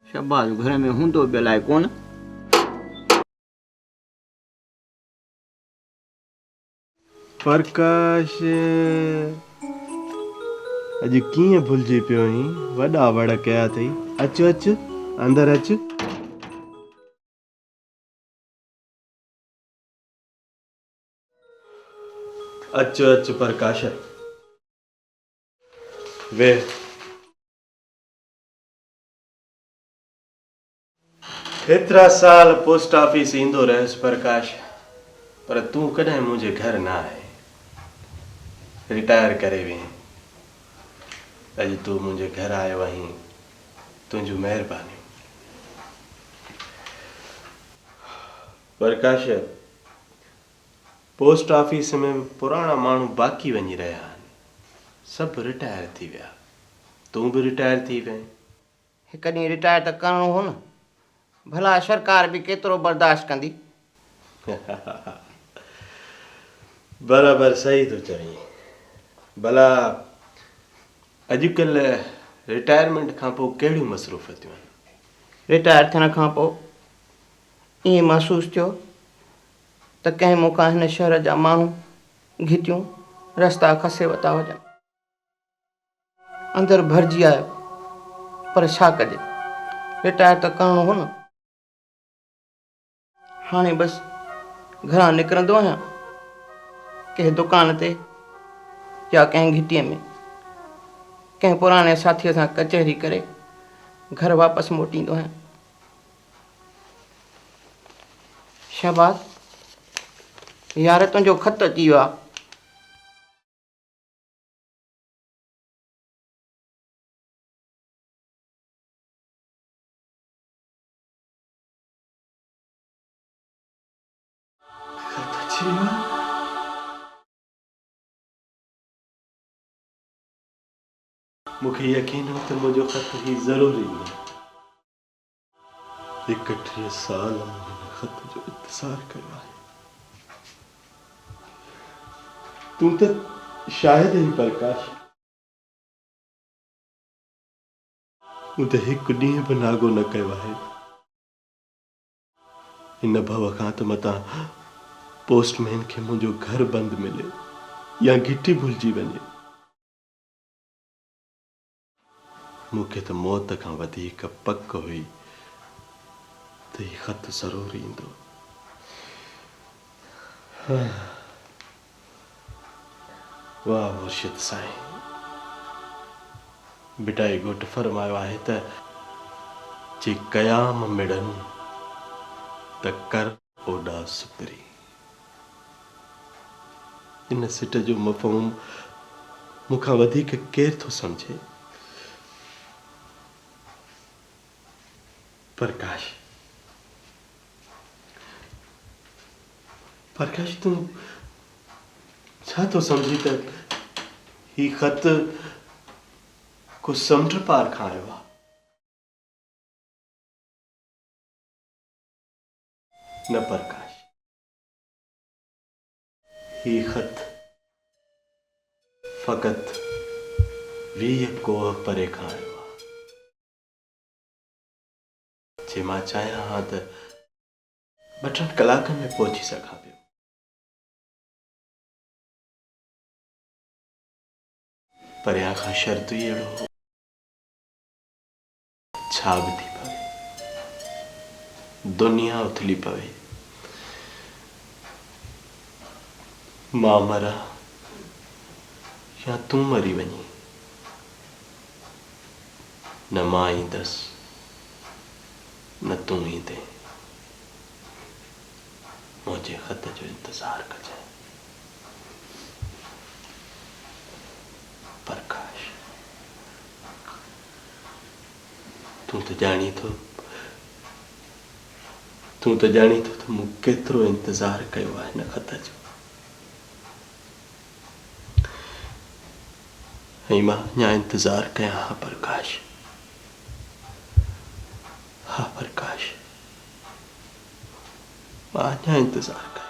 शाबाश, घर में हूंदो बि अलाए कोन। प्रकाश अॼु कीअं भुलिजी पियो आहीं? वॾा वड़ कया अथई। अच अच अंदर अच। अच अच प्रकाश वे। एतिरा साल पोस्ट ऑफिस ईंदो रहियुसि प्रकाश, पर तूं कॾहिं मुंहिंजे घर न आहे। रिटायर करे वें। अॼु तूं मुंहिंजे घर आयो आहीं, तुंहिंजूं महिरबानियूं। प्रकाश, पोस्ट ऑफिस में पुराणा माण्हू बाक़ी वञी रहिया आहिनि। सभु रिटायर थी विया। तूं बि रिटायर थी वएं। हिकु ॾींहुं रिटायर त करिणो हो न। भला सरकार बि केतिरो बर्दाश्त कंदी। बराबरि सही थो चईं। भला अॼुकल्ह रिटायरमेंट खां पोइ कहिड़ियूं मसरूफ़ियतूं आहिनि? रिटायर थियण खां पोइ ईअं महसूसु थियो त कंहिं मूंखां हिन शहर जा माण्हू घिटियूं रस्ता खसे वता हुजनि। अंदरि भरिजी आयो, पर छा कजे, रिटायर त करिणो हो न। हाणे बसि घरां निकिरंदो आहियां, कंहिं दुकान ते या कंहिं घिटीअ में कंहिं पुराणे साथीअ सां कचहरी करे घर वापसि मोटींदो आहियां। शाबाश यार, तुंहिंजो ख़त अची वियो आहे। मूंखे यकीन हो त मुंहिंजो ख़त ही ज़रूरी ईंदो। 31 साल मूं हिन ख़त जो इंतज़ारु कयो आहे। तूं त शायदि ई प्रकाश, मूं त हिकु ॾींहुं बि नागो न कयो आहे। हिन भव खां त मतां पोस्टमैन खे मुंहिंजो घर बंदि मिले या घिटी भुलिजी वञे। मूंखे त मौत खां वधीक पक हुई त ही ख़त ज़रूरु ईंदो। वाह मुर्शिद साईं, बिटाई घोट फरमायो आहे त जे क़याम मिड़नि त कर ओॾा सुपिरी। इन सिट जो मफ़हूम मूंखां वधीक केरु थो सम्झे? प्रकाश, प्रकाश तूं छा थो सम्झी त ही ख़त को समुंड पार खां आयो आहे? न प्रकाश, ही ख़त फ़क़त 20 कोह परे खां आयो आहे। जे मां चाहियां हा त 2 कलाकनि में पहुची सघां पियो। परियां खां शर्त ई अहिड़ो हो, छा बि थी पवे, दुनिया उथली पवे, मां मरां या तूं मरी वञी, न मां ईंदसि न तूं ईंदे। मुंहिंजे ख़त जो इंतज़ारु कजांइ प्रकाश। तूं त ॼाणी थो त मूं केतिरो इंतज़ारु कयो आहे हिन ख़त जो। ऐं मां अञा इंतज़ारु कयां हा प्रकाश। हा प्रकाश, मां अञा इंतज़ारु कयां।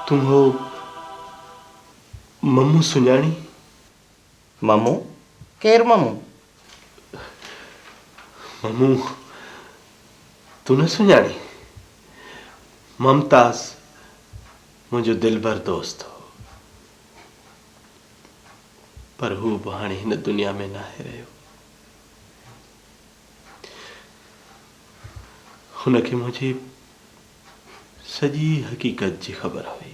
तुम हो मम्मू सुञाणी? ममू? केर ममू? मम्मू तू न सुञाणी? ममताज मुंहिंजो दिलबर दोस्त हो, पर हू बि हाणे हिन दुनिया में नाहे रहियो। हुनखे मुंहिंजी सॼी हक़ीक़त जी ख़बर हुई।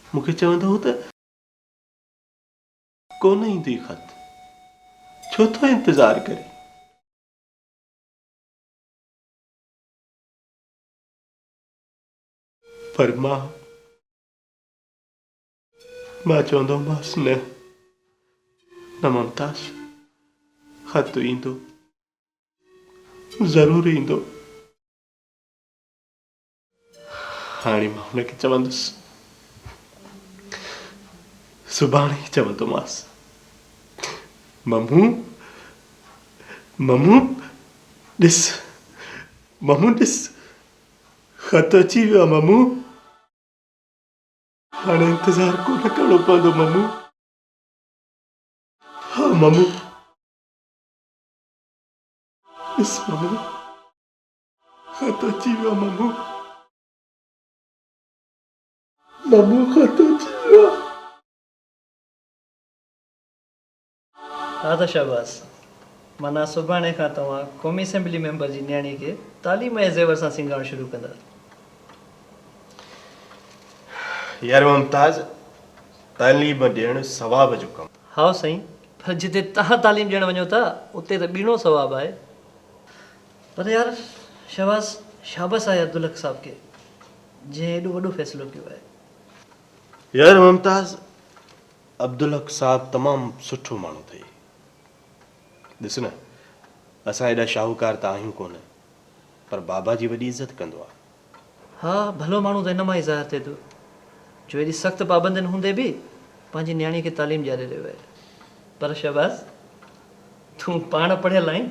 मूंखे चवंदो हो त कोन ईंदी ख़त, छो थो इंतज़ार करे। पर मां चवंदो मांसि न ममताज, ख़त ईंदो, ज़रूरु ईंदो। हाणे मां हुनखे चवंदुसि, सुभाणे ई चवंदोमांसि, मम्मू मम्मू ॾिस, मम्मू ॾिस, ख़त अची वियो आहे मम्मू। हाणे इंतज़ार कोन करिणो पवंदो मम्मू। हाँ मम्मू, ॾिस मम्मू, ख़त अची वियो आहे मम्मू। मम्मू ख़त अची वियो आहे। हाँ त शाबाश, माना सुभाणे खां तव्हां क़ौमी असेंबली मेंबर जी न्याणी खे तालीम जे ज़ेवर सां सिंगारणु शुरू कंदा। यार मुमताज, तालीम ॾियणु सवाब जो कमु। हाँ साईं, पर जिते तव्हां तालीम ॾियणु वञो था उते त ॿीणो सवाबु आहे। पर यार शाबाश, शाबाश आहे अब्दुल हक साहब खे, जंहिं एॾो वॾो फ़ैसिलो कयो आहे। यार मुमताज, अब्दुल हक साहब तमामु सुठो माण्हू अथई। ॾिस न, असां एॾा शाहूकार त आहियूं कोन, पर बाबा जी वॾी इज़त कंदो आहे। हाँ, भलो माण्हू त हिन मां ई ज़ाहिर थिए थो, जो एॾी सख़्तु पाबंदियुनि हूंदे बि पंहिंजी न्याणी खे तालीम ॾियारे रहियो आहे। पर शाबाश, तूं पाण पढ़ियल आहीं?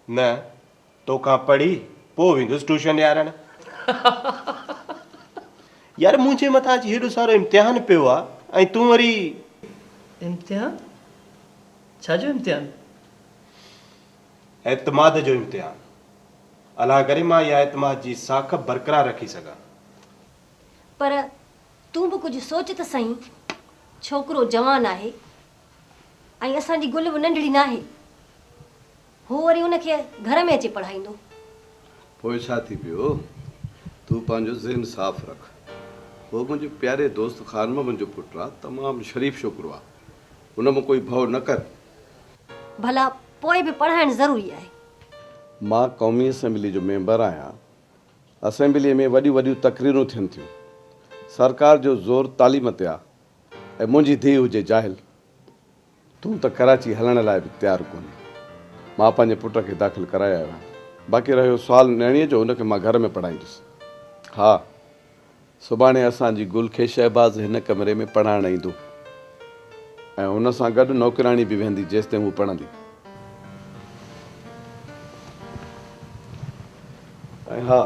न, तोखां पढ़ी पोइ वेंदुसि ट्यूशन ॾियारणु। यार मुंहिंजे मथां अची हेॾो सारो इम्तिहान पियो आहे, ऐं तूं वरी। इम्तिहान? छाजो इम्तिहान? एतमाद जो इम्तिहान। अलाह करे मां इहा एतमाद जी साख बरक़रार रखी सघां। पर तूं बि कुझु सोच त सही, छोकिरो जवान आहे ऐं असांजी गुल बि नंढड़ी न आहे। हू वरी हुनखे घर में अची पढ़ाईंदो। पोइ छा थी पियो, तूं पंहिंजो ज़हन साफ़ रख। वो मुंहिंजे प्यारे दोस्त ख़ान मां मुंहिंजो पुटु आहे, तमामु शरीफ़ छोकिरो आहे, हुन में कोई भउ न कर। भला पोइ बि पढ़ाइणु ज़रूरी आहे। मां क़ौमी असेंबली जो मेंबर आहियां। असेंबलीअ में वॾियूं वॾियूं तक़रीरूं थियनि थियूं। सरकार जो ज़ोर तालीम ते आहे ऐं मुंहिंजी धीउ हुजे जाहिल। तूं त कराची हलण लाइ बि तयारु कोन्हे। मां पंहिंजे पुट खे दाख़िल कराए आयो आहियां। बाक़ी रहियो सुवाल न्याणीअ जो, हुनखे मां घर में पढ़ाईंदुसि। हा, सुभाणे असांजी गुल खे शहबाज़ हिन कमरे में पढ़ाइणु ईंदो ऐं हुन सां गॾु नौकिराणी बि वेंदी जेसिताईं हू पढ़ंदी। ऐं हा,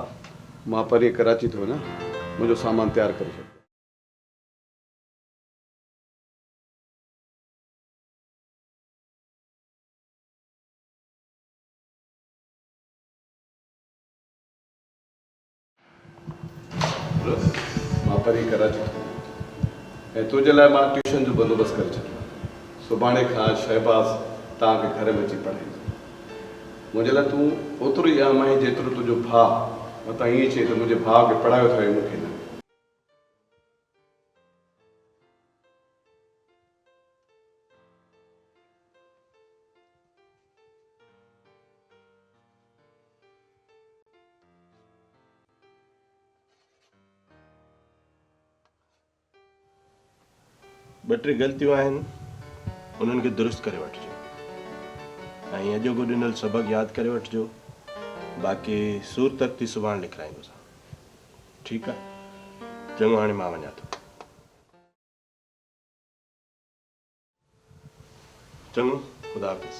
मां परीअं कराची थो वञा, मुंहिंजो सामान तयारु करे छॾियो। मां परीअं कराची थो वञा ऐं तुंहिंजे लाइ मां ट्यूशन जो बंदोबस्तु करे छॾियो। सुभाणे खां शहबाज़ तव्हांखे घर में अची पढ़ाईंदो। मुंहिंजे लाइ तूं ओतिरो ई आम आहीं जेतिरो तुंहिंजो भाउ। मतां ईअं चई त मुंहिंजे भाउ खे पढ़ायो अथई, मूंखे न। ॿ टे ग़लतियूं आहिनि, उन्हनि खे दुरुस्त करे वठिजो ऐं अॼोको ॾिनल सबक़ु यादि करे वठिजो। बाक़ी सूर तख़्ती सुभाणे लिखाईंदुसि। ठीकु आहे, चङो, हाणे मां वञा थो। चङो, ख़ुदा हाफ़िज़।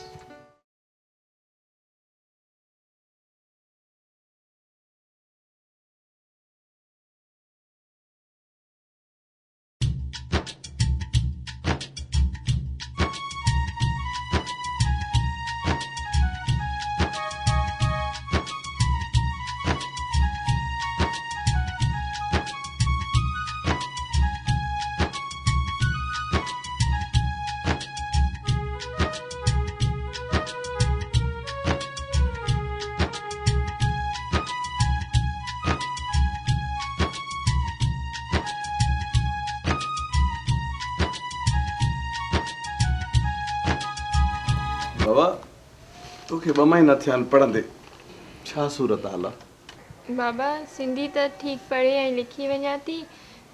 बाबा तोखे 2 महीना थिया आहिनि पढ़ंदे, छा सूरत हाल आहे? बाबा सिंधी त ठीक पढ़े ऐं लिखी वञा थी,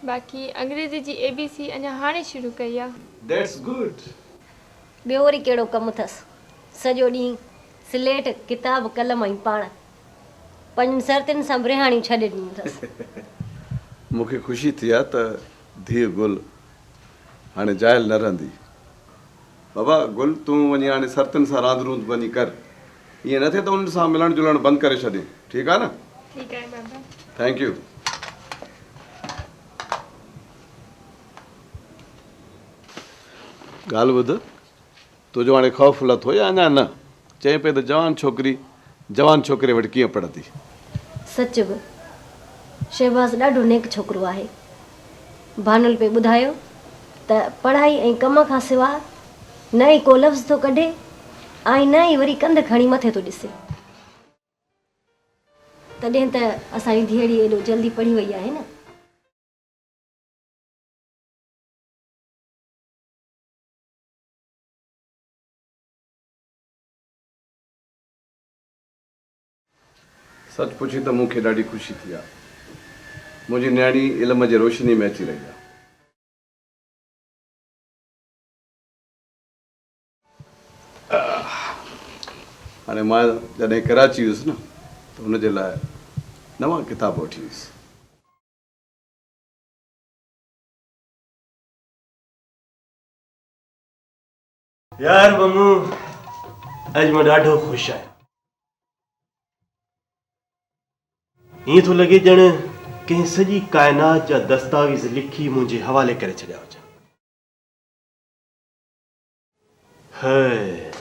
बाक़ी अंग्रेजी जी ABC अञा हाणे शुरू कई आहे। That's good. ॿियो वरी कहिड़ो कमु अथसि? सॼो ॾींहुं स्लेट किताब कलम ऐं पाण 5 सरतियुनि सां ब्रिहाणियूं छॾे ॾिनियूं अथसि। मूंखे ख़ुशी थी आहे त धीउ गुल हाणे जाइल न रहंदी। बाबा गुल तूं वञी हाणे सरतियुनि सां रांदि रूंद वञी कर, ईअं न थिए त उन्हनि सां मिलणु जुलणु बंदि करे छॾे, ठीकु आहे न? ठीक आहे बाबा। Thank U. ॻाल्हि ॿुध, तुंहिंजो हाणे ख़ौफ़ लथो या अञा न? चए पई त जवान छोकिरे वटि कीअं पढ़ंदी? सच बि शहबाज़ ॾाढो नेक छोकिरो आहे। भानुल पे ॿुधायो त पढ़ाई ऐं कम खां सवाइ न ई को लफ़्ज़ थो कढे ऐं न ई वरी कंध खणी मथे थो ॾिसे। तॾहिं त असांजी धीअड़ी एॾो जल्दी पढ़ी वई आहे न। सच पुछी त मूंखे ॾाढी ख़ुशी थी आहे। मुंहिंजी न्याणी इल्म जे रोशनी में अची रही आहे। हाणे मां जॾहिं कराची वियुसि न त हुनजे लाइ नवां किताब वठी वियुसि। यार मम्मू अॼु मां ॾाढो ख़ुशि आहियां। ईअं थो लॻे ॼण कंहिं सॼी काइनात जा दस्तावेज़ लिखी मुंहिंजे हवाले करे छॾिया हुजनि। हाय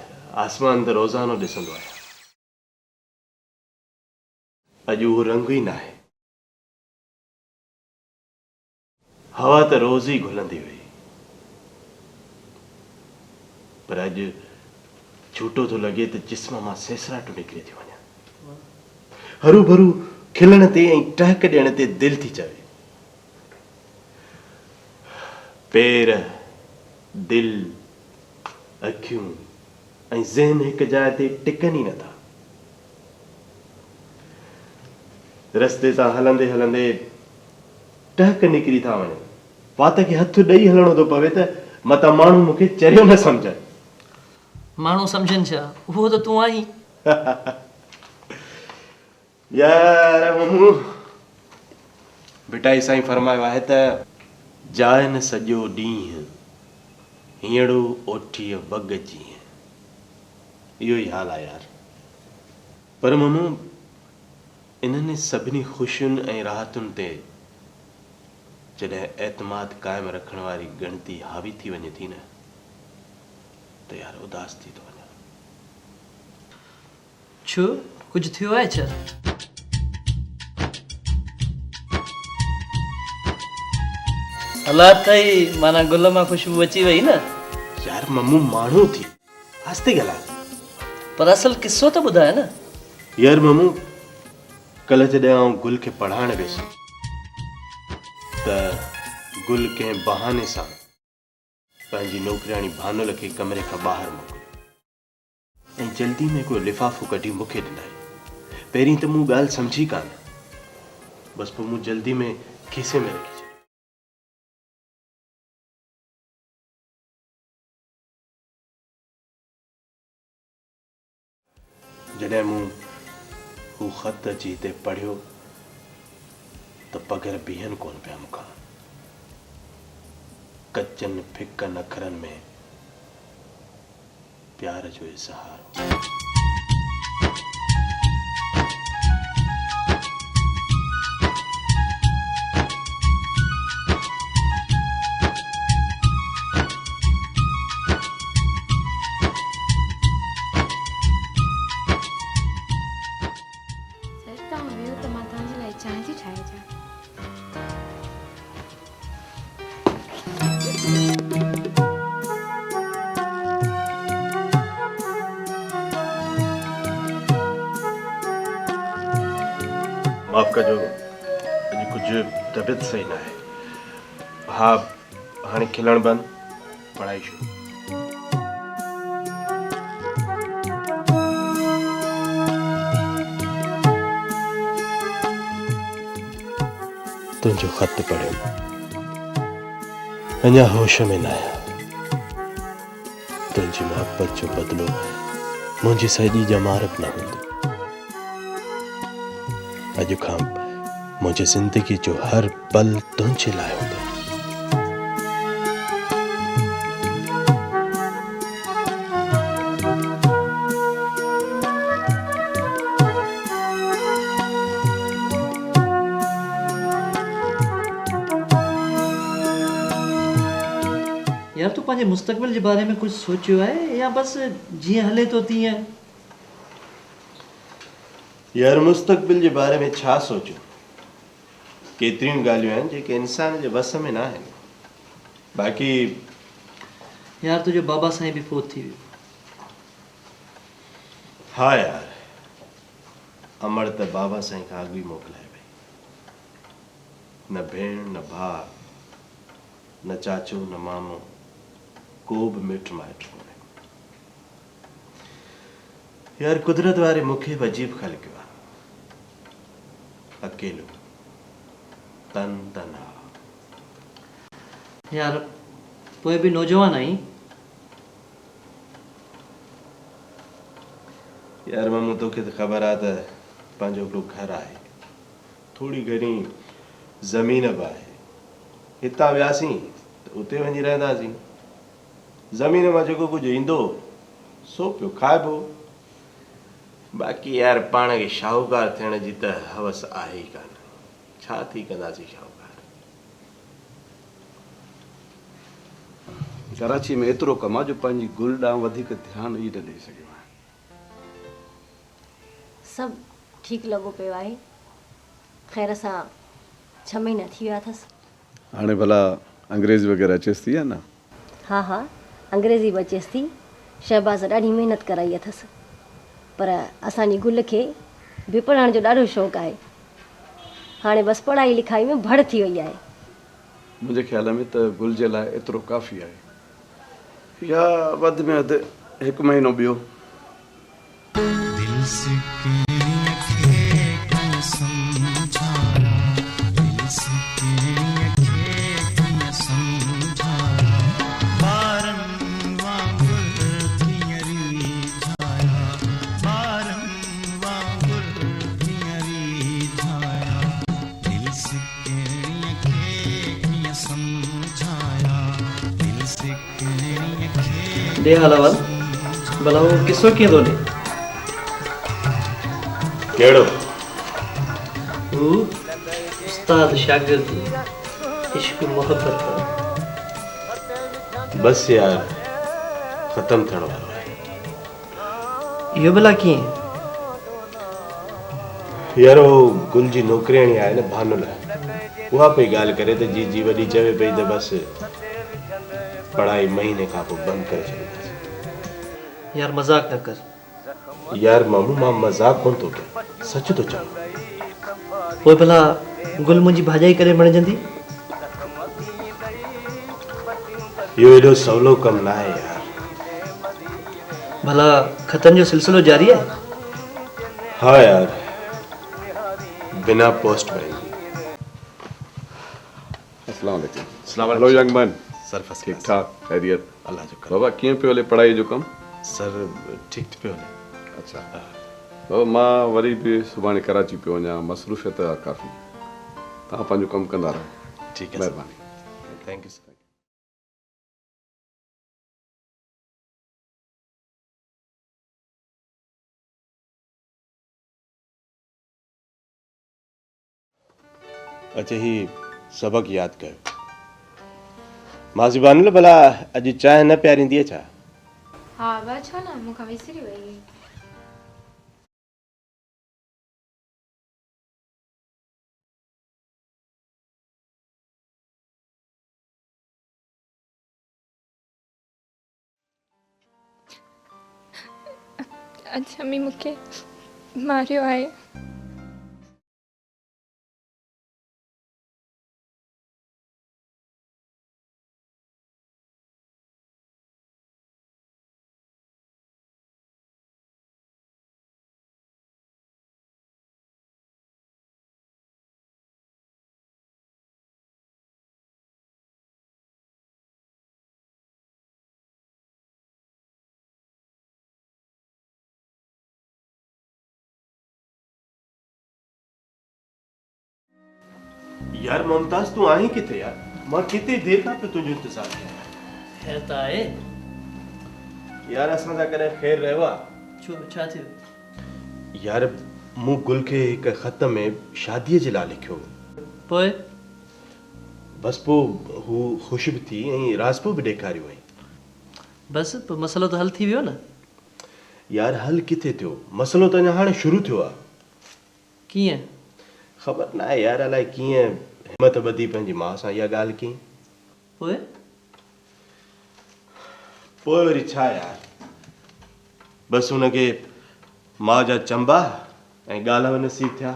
आसमान त रोज़ानो ॾिसंदो आहियां, अॼु उहो रंग ई न आहे। हवा त रोज़ ई घुलंदी हुई, पर अॼु झूठो थो लॻे त जिस्म मां सेसराटूं निकिरी थी वञनि। हरू भरू खिलण ते ऐं टहक ॾियण ते दिलि थी चवे। पेर, दिलि, अखियूं ऐं ज़हन हिक जाइ ते टिकनि ई नथा। रस्ते तां हलंदे हलंदे टहक निकिरी था वञनि। वात खे हथु ॾेई हलणो थो पवे त मतां माण्हू मूंखे चरियो न सम्झनि। माण्हू सम्झनि छा, उहो त तूं आहीं। यार मम्मू बिटाई साईं फरमायो आहे त जाए न सॼो ॾींहुं हीअड़ो ओठीअ बग जीअं। इहो ई हाल आहे यार। पर मम्मू इन्हनि सभिनी ख़ुशियुनि ऐं राहतुनि ते जॾहिं एतमाद क़ाइमु रखण वारी गणती हावी थी वञे थी न त यार उदास थी थो वञा। छो कुझु थियो आहे छा? हालात अथई माना गुल मां ख़ुशबू अची वई न। यार मम्मू माण्हू थी आस्ते ॻाल्हाए। पर असल किस्सो त ॿुधाए न। यार मम्मू कल्ह जॾहिं आउं गुल खे पढ़ाइण वियुसि त गुल कंहिं बहाने सां पंहिंजी नौकरियाणी भानुल खे कमरे खां ॿाहिरि मोकिलियो ऐं जल्दी में को लिफ़ाफ़ो कढी मूंखे ॾिनई। पहिरीं त मूं ॻाल्हि सम्झी कान, बसि पोइ मूं जल्दी में खीसे में रखी छॾी। जॾहिं मूं हू ख़त अची हिते पढ़ियो त पघर बीहनि कोन पिया मूंखां। कचनि फिकनि अखरनि में प्यार जो इज़हार। चांहि थी ठाहे अचां। माफ़ कजो अॼु कुझु तबियत सही न आहे। हा हाणे खिलण बंदि, पढ़ाई शुरू। तुझो खत पढ़ियो अञा होश में न आया तुझी मोहब्बत जो बदलो मुझी सजी जमारत न हूंदी अॼु खां मुझे जिंदगी जो हर पल तुझे लाइ हूंदो यार तूं पंहिंजे मुस्तक़बिल जे बारे में कुझु सोचियो आहे या बसि जीअं हले थो तीअं? यार मुस्तक़बिल जे बारे में छा सोचूं केतिरियूं ॻाल्हियूं आहिनि जेके इंसान जे वस में न आहिनि बाक़ी यार तुंहिंजो बाबा साईं बि फोत थी वियो। हा यार अमड़ त बाबा साईं खां अॻु ई मोकिलाए वई न भेण न भाउ न चाचो न मामो को बि मिट माइट कोन्हे यार कुदरत वारे मूंखे बि अजीब ख़ालि कयो आहे अकेलो तनहा यार पोइ बि नौजवान आई। यार मामू तोखे त ख़बर आहे त पंहिंजो हिकिड़ो घर आहे थोरी घणी ज़मीन बि आहे हितां वियासीं त उते वञी रहंदासीं ज़मीन मां जेको कुझु ईंदो सो पियो खाइबो बाक़ी यार पाण खे शाहूकार थियण जी त हवस आहे ई कान छा थी कंदासीं शाहूकार कराची में एतिरो कमु आहे जो पंहिंजी गुल ॾांहुं वधीक ध्यानु ई न ॾेई सघियो आहे। सभु ठीकु लॻो पियो आहे। ख़ैर सां 6 महीना थी विया अथसि। हाणे भला अंग्रेज़ी वग़ैरह अचेसि थी या न? हा अंग्रेज़ी बि अचेसि थी। शहबाज़ ॾाढी महिनत कराई अथसि पर असांजी गुल खे बि पढ़ण जो ॾाढो शौक़ु आहे। हाणे बसि पढ़ाई लिखाई में भड़ थी वई आहे। मुंहिंजे ख़्याल में त गुल जे लाइ एतिरो काफ़ी आहे या वधि में वधि 1 महीनो ॿियो। दे हालावाल भला वो किसो कीअं थो ॾे? कहिड़ो हू उस्ताद शागिर्द इश्क मोहब्बत बस यार ख़त्म थियण वारो आहे इहो भला कीअं? यार वो गुल जी नौकिरियाणी आहे न भानुल उहा पई ॻाल्हि करे त जी वॾी चवे पई त बसि पढ़ाई महीने खां पोइ बंदि करे छॾींदासीं। यार मज़ाक न कर। यार मामू मां मज़ाक कोन थो कयां सच थो चवां पोइ भला गुल मुंहिंजी भाॼाई करे बणिजंदी? इहो एॾो सवलो कमु न आहे यार। भला ख़तनि जो सिलसिलो जारी आहे? हाँ यार बिना पोस्ट भरे। अस्सलाम वालेकुम। अस्सलाम hello young man. Sir first ठीक ठाक खैरियत? अल्लाह जो कर बाबा कीअं पियो हले पढ़ाई जो कमु? सर ठीक पियो हले। अच्छा बाबा मां वरी बि सुभाणे कराची पियो वञा मसरूफ़ियत आहे काफ़ी तव्हां पंहिंजो कमु कंदा रहो। ठीक है महिरबानी। Thank U sir. अच्छा ही सबक याद कयो माज़ी बानुल भला अॼु चांहि न पियारींदीअ छा? हा बा छो न मूंखां विसरी वई हुई। अच्छा मी मूंखे मारियो आहे। यार मुमताज तू आहीं किथे यार? मां कितनी देर खां पियो तुंहिंजो इंतज़ार कयां। ख़ैर त आहे। यार असां सां कॾहिं ख़ैर रहियो आहे? छो छा थियो? यार मूं गुल खे हिकु ख़त में शादीअ जे लाइ लिखियो। पोइ बसि पोइ हू ख़ुशि बि थी ऐं राज़पो बि ॾेखारियो हुई। बसि पोइ मसइलो त हल थी वियो न। यार हल किथे थियो, मसइलो त अञा हाणे शुरू थियो आहे। कीअं? ख़बर न आहे यार, अलाए कीअं हिमत ॿधी पंहिंजी माउ सां इहा ॻाल्हि कई। पोइ पोइ वरी छा यार, बसि हुनखे माउ जा चंबा ऐं ॻाल्हि नसीब थिया।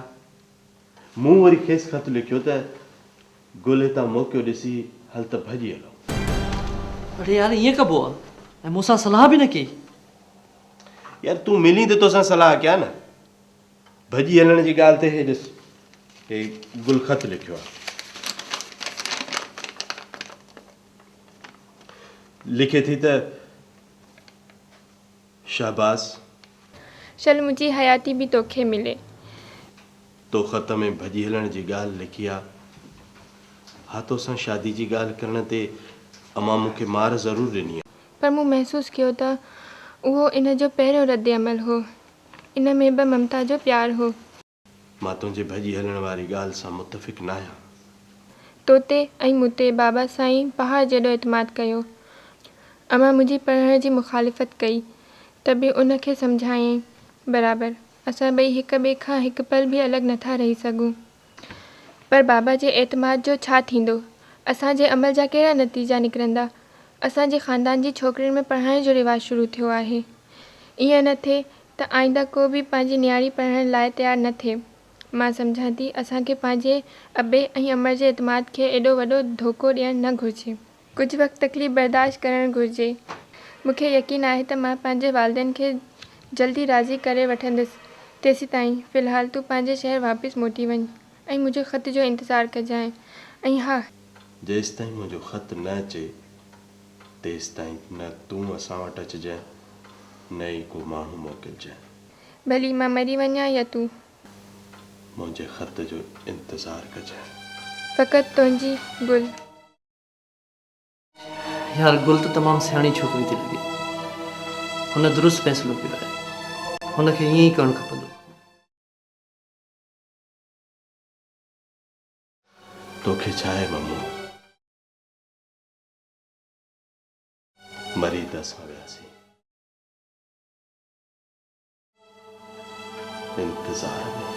मूं वरी खेसि ख़त लिखियो त गुल हितां मौक़ो ॾिसी हल त भॼी हलो। अरे यार ईअं कबो आहे? ऐं मूंसां सलाह बि न कई? यार तूं मिली त तोसां सलाह कया न। भॼी हलण जी ॻाल्हि ते हे ॾिस, हे गुल ख़त लिखियो आहे। लिखे थी त शाहबाज़, चल मुंहिंजी हयाती बि तोखे मिले। तो ख़त में भॼी हलण जी ॻाल्हि लिखी आहे। हा तोसां शादी जी ॻाल्हि करण ते अमां मूंखे मार ज़रूरु ॾिनी आहे, पर मूं महसूसु कयो त उहो इन जो पहिरियों रद्द अमल हो। इन में बि ममता जो प्यारु हो। मां तुंहिंजे भॼी हलण वारी ॻाल्हि सां मुतफ़िक़ न आहियां। तोते ऐं मूं ते बाबा साईं पहाड़ जहिड़ो एतमाद कयो। अमां मुंहिंजी पढ़ण जी मुखालिफ़त कई त बि उनखे सम्झायईं बराबरि असां ॿई हिक ॿिए खां हिकु पल बि अलॻि नथा रही सघूं। पर बाबा जे एतमाद जो छा थींदो? असांजे अमल जा कहिड़ा नतीजा निकिरंदा? असांजे ख़ानदान जी छोकिरियुनि में पढ़ाइण जो रिवाजु शुरू थियो आहे। ईअं न थिए त आईंदा को बि पंहिंजी न्याणी पढ़ण लाइ तयारु न थिए। मां सम्झां थी असांखे पंहिंजे अबे ऐं अमर जे एतमाद खे एॾो वॾो धोखो ॾियणु न घुरिजे। कुझु वक़्तु तकलीफ़ बर्दाश्त करणु घुरिजे। मूंखे यकीन आहे त मां पंहिंजे वालिदेन खे जल्दी राज़ी करे वठंदसि। तेसि ताईं फ़िलहालु तूं पंहिंजे शहर वापसि मोटी वञ ऐं मुंहिंजे ख़त जो इंतज़ारु कजांइ। ऐं हा, जेसिताईं मुंहिंजो ख़त न अचे तेसिताईं न तूं असां वटि अचिजांइ न ई को माण्हू मोकिलिजांइ। भली मां मरी वञा या तूं, मुंहिंजे ख़त जो इंतज़ारु कजांइ। फ़क़ति तुंहिंजी गुल। यार गुल त तमामु सियाणी छोकिरी थी लॻे। हुन दुरुस्त फ़ैसिलो कयो आहे। हुनखे ईअं ई करणु खपंदो। तोखे छा आहे मम्मू? मरी त असां वियासीं, इंतज़ार में।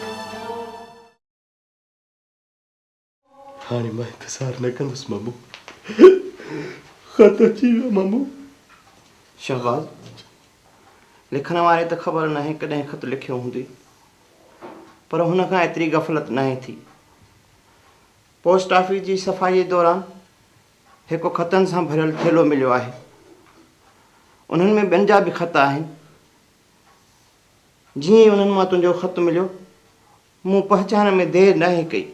हाणे मां इंतज़ारु न कंदुसि मम्मू। ख़त अची वियो मम्मू। शहबाज़, लिखण वारे त ख़बर नाहे कॾहिं ख़त लिखियो हूंदी, पर हुन खां एतिरी ग़फ़लत नाहे थी। पोस्ट ऑफिस जी सफ़ाई दौरान हिकु ख़तनि सां भरियल थेलो मिलियो आहे। उन्हनि में ॿियनि जा बि ख़त आहिनि। जीअं ई उन्हनि मां तुंहिंजो ख़त मिलियो, मूं पहचान में देरि नाहे कई।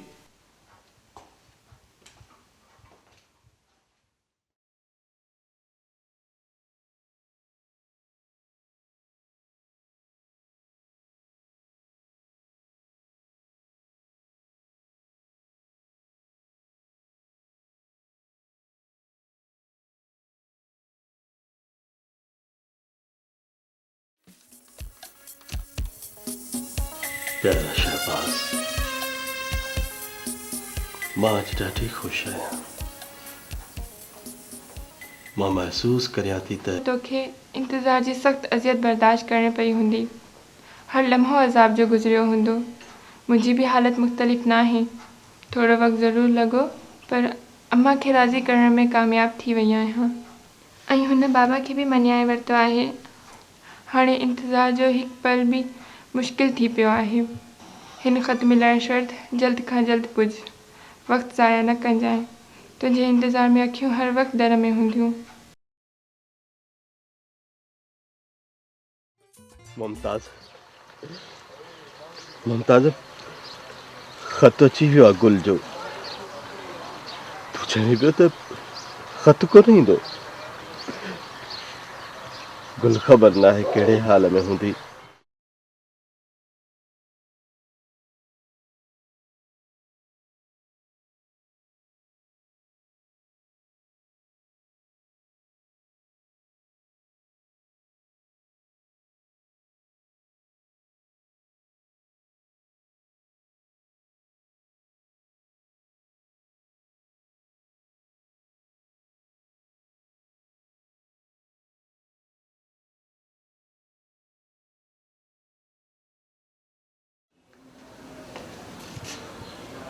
प्यारा शहबाज़, मां अॼु ॾाढी ख़ुशि आहियां। मां महसूसु करियां थी त तोखे इंतज़ार जी सख़्त अज़ियत बर्दाश्त करणी पई हूंदी। हर लम्हो अज़ाब जो गुज़रियो हूंदो। मुंहिंजी बि हालत मुख़्तलिफ़ न आहे। थोरो वक़्तु ज़रूरु लॻो, पर अम्मा खे राज़ी करण में कामयाबु थी वई आहियां ऐं हुन बाबा खे बि मञाए वरितो आहे। हाणे इंतज़ार जो हिकु पल बि मुश्किल थी पियो आहे। हिन ख़त मिलण शर्त जल्द खां जल्द पुॼ। वक़्तु ज़ाया न कजांइ। तुंहिंजे इंतज़ार में अखियूं हर वक़्तु दर में हूंदियूं। मुमताज़, मुमताज़, ख़त अची वियो आहे गुल जो। तूं चईं पियो त ख़त कोन ईंदो। गुल ख़बर न आहे कहिड़े हाल में हूंदी।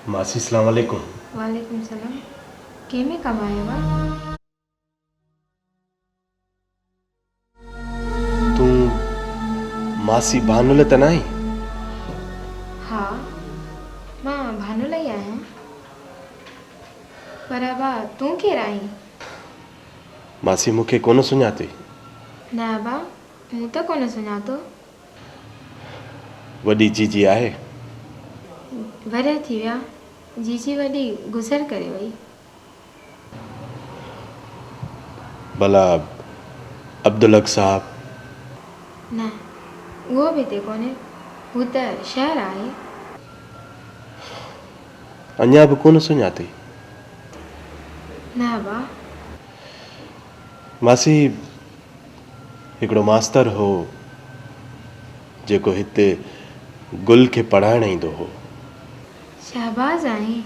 मासी सलाम वालेकुम। वालेकुम सलाम। कंहिंमें कमु आयो आहे? तूं मासी भानुल त न आई? हा, मां भानु लाइ आहियां। पर अबा तूं केरु आहीं? मासी मूंखे कोन सुञाती। न अबा, मूं त कोन सुञातो। वॾी जीजी आहे? वॾा थी विया। जीजी वॾी गुज़र करे वई। भला अब्दुलक साहब? न, उहो बि हिते कोन्हे। हू त शहर आहे। अञा बि कोन सुञाती? न अबा। मासी हिकिड़ो मास्तर हो जेको हिते गुल खे पढ़ाइण ईंदो हो। शहबाज़ आहीं?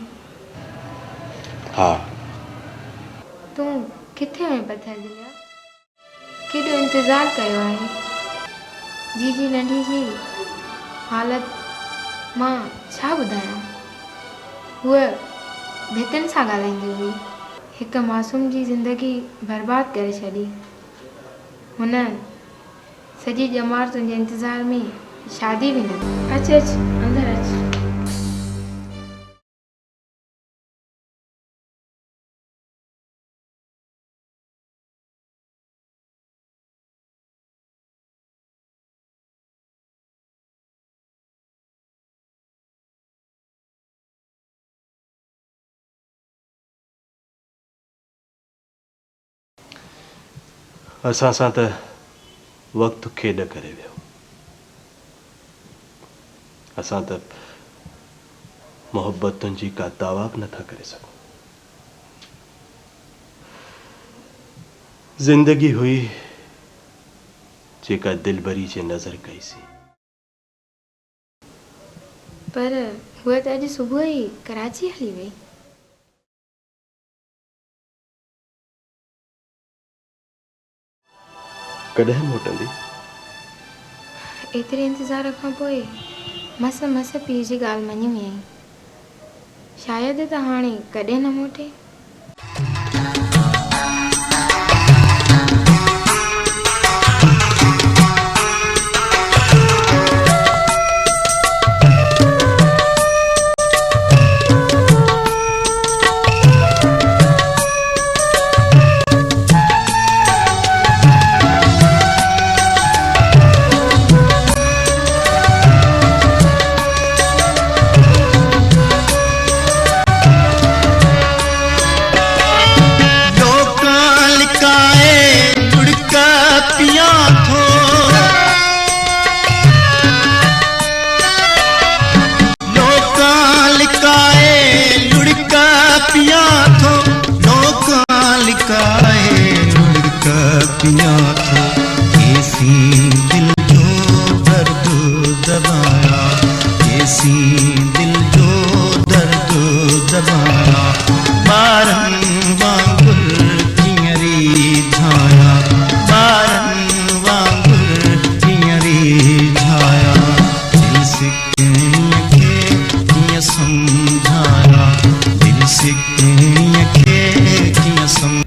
हा। तूं किथे में पथर दिलिया? केॾो इंतज़ारु कयो आहे। जीजी नंढी जी हालत मां छा ॿुधायां। हूअ भितनि सां ॻाल्हाईंदी हुई। हिकु मासूम जी ज़िंदगी बर्बादु करे छॾी। हुन सॼी ॼमाइतुनि जे इंतज़ार में शादी बि न कई। अच अच, अंदरि अच। असां सां त वक़्तु खेॾ करे वियो। असां त मोहब्बतुनि जी का दावा बि नथा करे सघूं। ज़िंदगी हुई जेका दिलबरी जे नज़र कईसीं। पर हूअ त अॼु सुबुह ई कराची हली वई। कॾहिं मोटंदी? एतिरे इंतज़ार खां पोइ मस मस पीउ जी ॻाल्हि मञी वई। शायदि त हाणे कॾहिं न मोटे।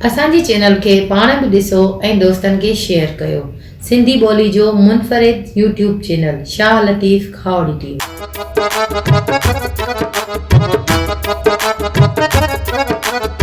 असांजी चैनल खे पाण बि ॾिसो ऐं दोस्तनि खे शेयर कयो। सिंधी ॿोली जो मुनफ़रिद YouTube channel Shah Latif Khawari TV.